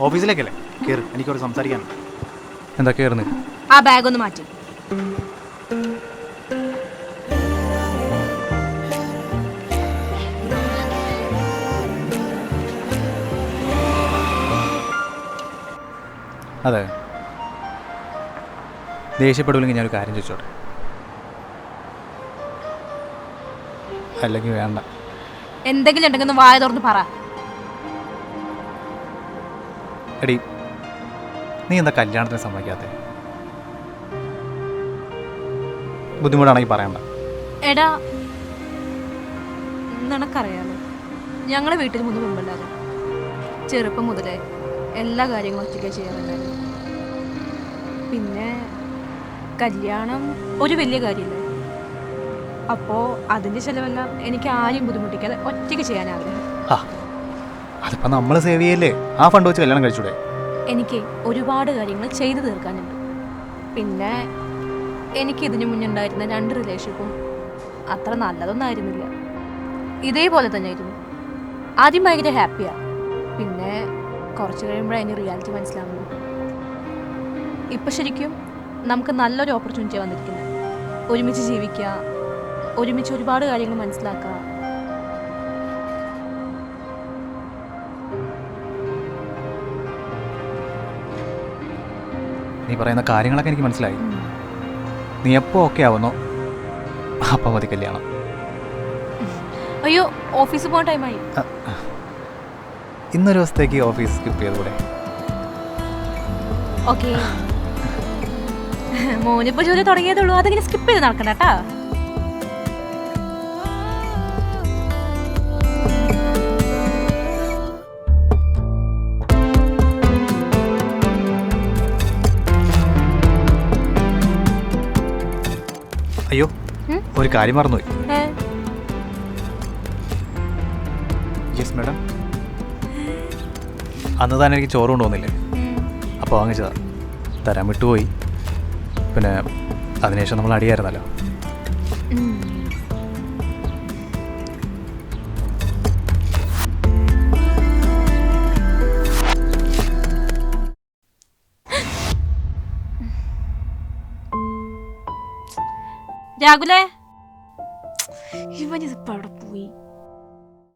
ഓഫീസിലേക്കല്ലേ കയറി, എനിക്കവിടെ സംസാരിക്കാൻ. എന്താ കയറുന്നത്? ആ ബാഗ് ഒന്ന് മാറ്റി. അതെ, ദേഷ്യപ്പെടില്ലെങ്കിൽ ഞാനൊരു കാര്യം ചോദിച്ചോട്ടെ? അല്ലെങ്കിൽ വേണ്ട. എന്തെങ്കിലും ഉണ്ടെങ്കിൽ വായ തുറന്ന് പറ. എടി, നീ എന്താ കല്യാണത്തിന് സമ്മതിക്കാത്ത? ബുദ്ധിമുട്ടാണെങ്കിൽ പറയണ്ട. എടാ, നിനക്കറിയാലോ ഞങ്ങളെ വീട്ടിൽ മുതൽ മുമ്പല്ലാതെ ചെറുപ്പം മുതലേ എല്ലാ കാര്യങ്ങളും ഒറ്റയ്ക്ക് ചെയ്യാറുണ്ടായിരുന്നു. പിന്നെ കല്യാണം ഒരു വലിയ കാര്യമില്ല. അപ്പോൾ അതിൻ്റെ ചിലവെല്ലാം എനിക്ക് ആരെയും ബുദ്ധിമുട്ടിക്കാതെ ഒറ്റയ്ക്ക് ചെയ്യാൻ ആഗ്രഹം. അതിപ്പോൾ നമ്മൾ സേവ് ചെയ്യല്ലേ, ആ ഫണ്ട് വെച്ച് കല്യാണം കഴിച്ചൂടെ? എനിക്ക് ഒരുപാട് കാര്യങ്ങൾ ചെയ്തു തീർക്കാനുണ്ട്. പിന്നെ എനിക്ക് ഇതിനു മുന്നുണ്ടായിരുന്ന 2 റിലേഷൻഷിപ്പും അത്ര നല്ലതൊന്നായിരുന്നില്ല. ഇതേപോലെ തന്നെ ആയിരുന്നു. ആദ്യം ഭയങ്കര ഹാപ്പിയാണ്, പിന്നെ കുറച്ച് കഴിയുമ്പോഴാണ് അതിന് റിയാലിറ്റി മനസ്സിലാവുന്നു. ഇപ്പം ശരിക്കും നമുക്ക് നല്ലൊരു ഓപ്പർച്യൂണിറ്റി വന്നിരിക്കുന്നത്. ഒരുമിച്ച് ജീവിക്കുക, ഒരുമിച്ച് ഒരുപാട് കാര്യങ്ങൾ മനസ്സിലാക്കുക. നീ പറയുന്ന കാര്യങ്ങളൊക്കെ എനിക്ക് മനസ്സിലായി. നീ എപ്പോൾ ഓക്കെ ആവുന്നോ അപ്പം മതി കല്യാണം. അയ്യോ, ഓഫീസിൽ പോകാൻ ടൈമായി. ഇന്നൊരു ദിവസത്തേക്ക് ഓഫീസ് സ്കിപ്പ് ചെയ്തുകൂടെ? ഓക്കെ, മോനിപ്പോൾ ജോലി തുടങ്ങിയതുള്ളൂ, അതിങ്ങനെ സ്കിപ്പ് ചെയ്ത് നടക്കണ്ട കേട്ടാ. അയ്യോ, ഒരു കാര്യം മറന്നുപോയി. യെസ് മാഡം, അന്ന് തന്നെ എനിക്ക് ചോറ് കൊണ്ടുവന്നില്ലേ, അപ്പോൾ വാങ്ങിച്ചതാ. തരാൻ വിട്ടുപോയി. പിന്നെ അതിനുശേഷം നമ്മൾ അടിയായിരുന്നല്ലോ. രാഹുലേ, ഇവനിതിപ്പോൾ അവിടെ